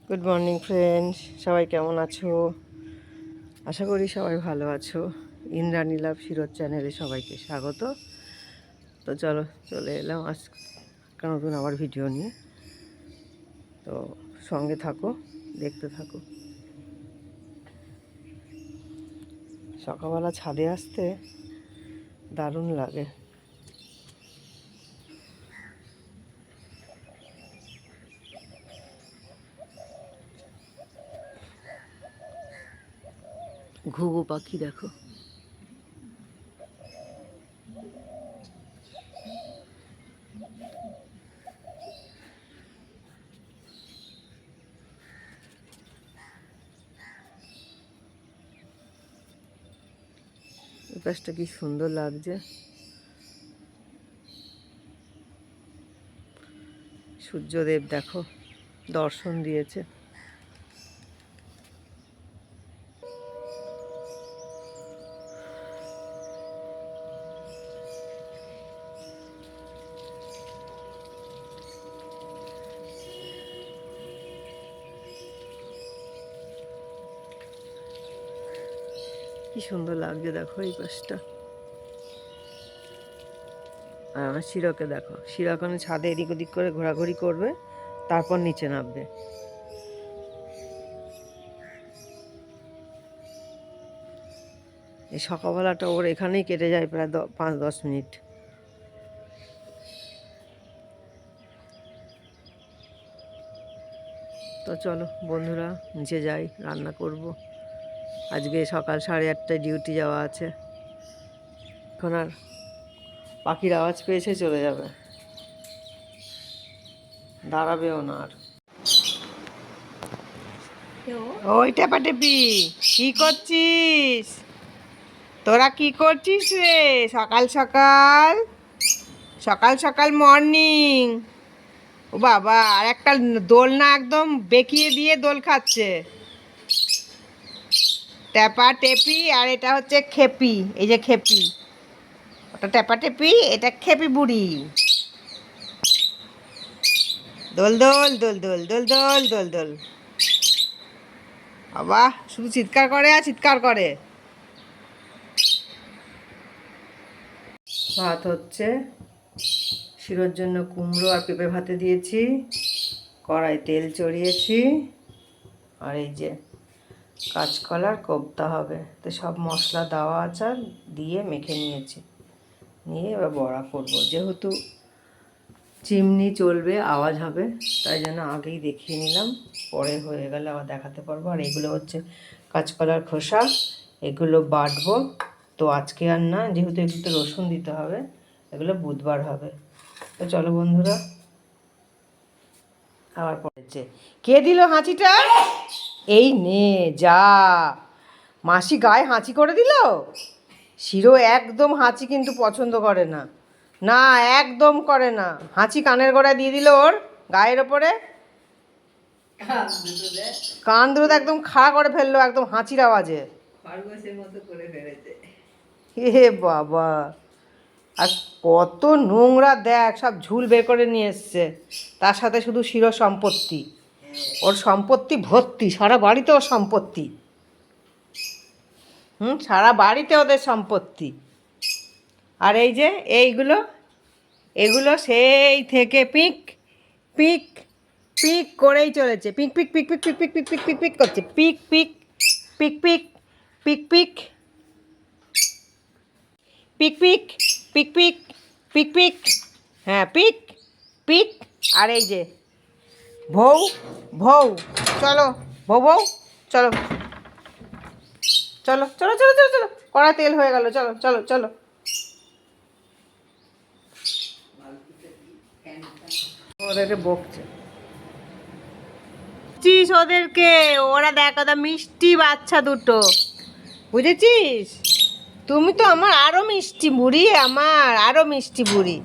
Good morning friends, সবাই কেমন আছো? আশা করি সবাই ভালো আছো। ইন্দ্রাণী লাভ শিরোর চ্যানেলে সবাইকে স্বাগত। তো চলে এলাম আজ নতুন আবার ভিডিও নিয়ে। তো সঙ্গে থাকো, দেখতে থাকো। সকালবেলা ছাদে আসতে দারুণ লাগে। ঘুঘু পাখি দেখো। এই পাশটা কি সুন্দর লাগছে। সূর্যদেব দেখো দর্শন দিয়েছে। কি সুন্দর লাগছে দেখো এই পাশটা। আর আমার শিরোকে দেখো, শিরো এখন ছাদে এদিক ওদিক করে ঘোরাঘুরি করবে, তারপর নিচে নামবে। এই সকালবেলাটা ওর এখানেই কেটে যায় প্রায় 5-10 মিনিট। তো চলো বন্ধুরা, নিচে যাই, রান্না করব। আজকে সকাল 8:30টায় ডিউটি যাওয়া আছে। এখন আর পাখির আওয়াজ পেয়েছে চলে যাবে, দাঁড়াবেও না আর। ওই টেপাটেপি কি করছিস? তোরা কি করছিস রে? সকাল সকাল সকাল সকাল মর্নিং। ও বাবা, আর একটা দোলনা একদম বেঁকিয়ে দিয়ে দোল খাচ্ছে। ট্যাপা টেপি, আর এটা হচ্ছে খেপি। এই যে খেপি, ওটা ট্যাপা টেপি, এটা খেপি বুড়ি। দোল দোল দোল দোল দোল দোল দোল দোল। বাবা শুধু চিৎকার করে আর চিৎকার করে। ভাত হচ্ছে, শিরোর জন্য কুমড়ো আর পেঁপে ভাতে দিয়েছি, কড়াই তেল চড়িয়েছি, আর এই যে কাঁচকলার কোপ্তা হবে। তো সব মশলা দেওয়া আচার দিয়ে মেখে নিয়েছি, নিয়ে এবার বড়া করবো। যেহেতু চিমনি চলবে, আওয়াজ হবে, তাই জন্য আগেই দেখিয়ে নিলাম, পরে হয়ে গেলে আবার দেখাতে পারবো। আর এগুলো হচ্ছে কাঁচকলার খোসা, এগুলো বাটবো। তো আজকে আর না, যেহেতু একটু রসুন দিতে হবে, এগুলো বুধবার হবে। তো চলো বন্ধুরা, আবার পড়েছে। কে দিল হাঁচিটা? এই নে যা, মাসি গায়ে হাঁচি করে দিল। শিরো একদম হাঁচি কিন্তু পছন্দ করে না, না একদম করে না। হাঁচি কানের গোড়ায় দিয়ে দিল ওর গায়ের ওপরে। কান দুটো একদম খাড়া করে ফেললো একদম হাঁচির আওয়াজে। হে বাবা, আর কত নোংরা দেখ, সব ঝুল বের করে নিয়ে এসছে। তার সাথে শুধু শিরো সম্পত্তি, ওর সম্পত্তি ভর্তি, সারা বাড়িতে ওর সম্পত্তি। সারা বাড়িতে ওদের সম্পত্তি। আর এই যে এইগুলো, এগুলো সেই থেকে পিক পিক পিক করেই চলেছে। পিক পিক পিক পিক পিক পিক পিক পিক পিক পিক করছে। পিক পিক পিক পিক পিক পিক পিক পিক পিক পিক পিক পিক, হ্যাঁ পিক পিক। আর এই যে ভৌ ভৌ, চলো ভৌ ভৌ, চলো চলো চলো চলো চলো চলো, কড়া তেল হয়ে গেল, চলো চলো চলো। ওদেরকে বকছে, বুঝছিস ওদেরকে, ওরা দেখ ওরা মিষ্টি বাচ্চা দুটো, বুঝেছিস? তুমি তো আমার আরো মিষ্টি বুড়ি, আমার আরো মিষ্টি বুড়ি।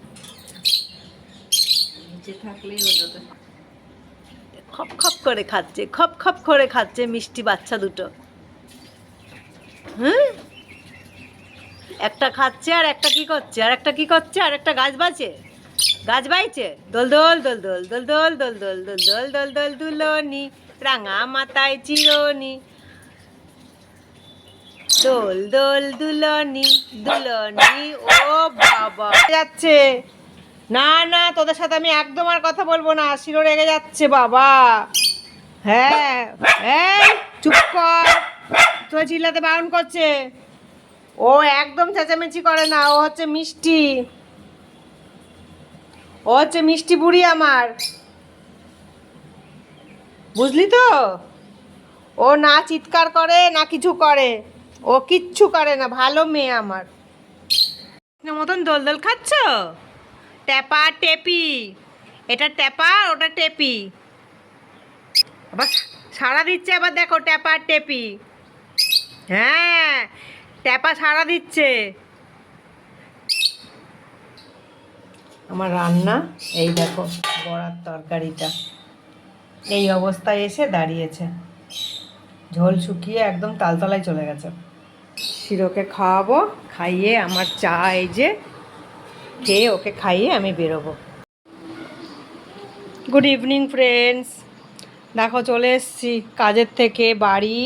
খপ খপ করে খাচ্ছে, খপ খপ করে খাচ্ছে মিষ্টি বাচ্চা দুটো। হুম, একটা খাচ্ছে আর একটা কি করছে, আর একটা কি করছে, আর একটা গাছ বাজছে, গাছ বাইছে। দোল দোল দোল দোল দোল দোল দোল দোল দোল দোল দোল দোল দুলনি রাঙা মাথায় চিরনি, দোল দোল দুলনি দুলনি। ও বাবা যাচ্ছে, না না তোদের সাথে আমি একদম আর কথা বলবো না, শিরো রেগে যাচ্ছে বাবা। হ্যাঁ এই চুপ কর, তোর চিল্লাতে বারণ করছে। ও একদম চেঁচামেচি করে না, ও হচ্ছে মিষ্টি, ও হচ্ছে মিষ্টি বুড়ি আমার, বুঝলি তো? ও না চিৎকার করে না কিছু করে, ও কিচ্ছু করে না, ভালো মেয়ে আমার। মতন দোল দোল খাচ্ছ, ট্যাপা টেপি, এটা ট্যাপা ওটা টেপি, আবার সাড়া দিচ্ছে, আবার দেখো ট্যাপা টেপি। হ্যাঁ ট্যাপা সাড়া দিচ্ছে। আমার রান্না এই দেখো, বড়ার তরকারিটা এই অবস্থায় এসে দাঁড়িয়েছে, ঝোল শুকিয়ে একদম তালতলায় চলে গেছে। শিরোকে খাওয়াবো, খাইয়ে আমার চা এই যে খেয়ে ওকে খাইয়ে আমি বেরোবো। গুড ইভিনিং ফ্রেন্ডস, দেখো চলে এসেছি কাজের থেকে বাড়ি।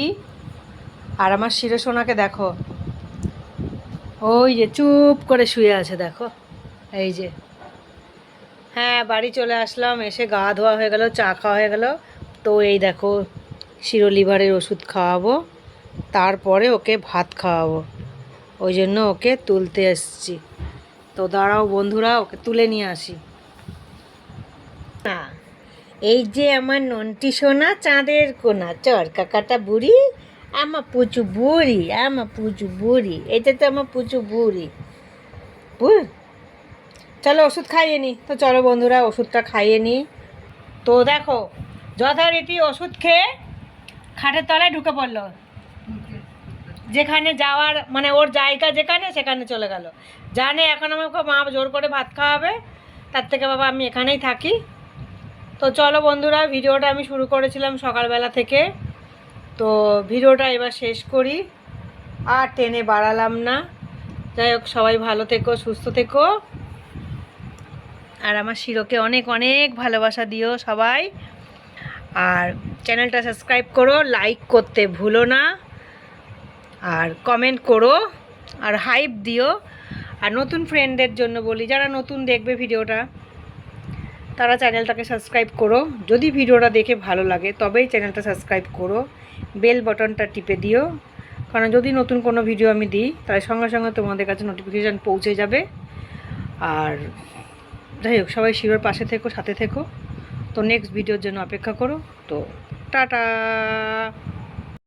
আর আমার শিরো সোনাকে দেখো, ওই যে চুপ করে শুয়ে আছে দেখো, এই যে। হ্যাঁ বাড়ি চলে আসলাম, এসে গা ধোয়া হয়ে গেল, চা খাওয়া হয়ে গেল। তো এই দেখো শিরো লিভারের ওষুধ খাওয়াবো, তারপরে ওকে ভাত খাওয়াবো, ওই জন্য ওকে তুলতে এসছি। তো দাঁড়াও বন্ধুরা, ওকে তুলে নিয়ে আসি। না এই যে আমার নন্টি সোনা চাঁদের কোনা চরকা কাটা বুড়ি, আমার পুচু বুড়ি, আমার পুচু বুড়ি, এটা তো আমার পুচু বুড়ি। চলো ওষুধ খাইয়ে নি, তো চলো বন্ধুরা ওষুধটা খাইয়ে নিই। তো দেখো যথারীতি ওষুধ খেয়ে খাটের তলায় ঢুকে পড়লো, যেখানে যাওয়ার মানে ওর জায়গা যেখানে সেখানে চলে গেল, জানে এখন আমাকে মা জোর করে ভাত খাওয়াবে, তার থেকে বাবা আমি এখানেই থাকি। তো চলো বন্ধুরা, ভিডিওটা আমি শুরু করেছিলাম সকালবেলা থেকে, তো ভিডিওটা এবার শেষ করি, আর টেনে বাড়ালাম না। যাই হোক সবাই ভালো থেকো, সুস্থ থেকো, আর আমার শিরোকে অনেক অনেক ভালোবাসা দিও সবাই, আর চ্যানেলটা সাবস্ক্রাইব করো, লাইক করতে ভুলো না, আর কমেন্ট করো, আর হাইপ দিও। আর নতুন ফ্রেন্ডদের জন্য বলি, যারা নতুন দেখবে ভিডিওটা তারা চ্যানেলটাকে সাবস্ক্রাইব করো, যদি ভিডিওটা দেখে ভালো লাগে তবেই চ্যানেলটা সাবস্ক্রাইব করো, বেল বাটনটা টিপে দিও, কারণ যদি নতুন কোনো ভিডিও আমি দিই তাহলে সঙ্গে সঙ্গে তোমাদের কাছে নোটিফিকেশান পৌঁছে যাবে। আর যাই হোক সবাই শিরোর পাশে থেকো, সাথে থেকো। তো নেক্সট ভিডিওর জন্য অপেক্ষা করো। তো টাটা।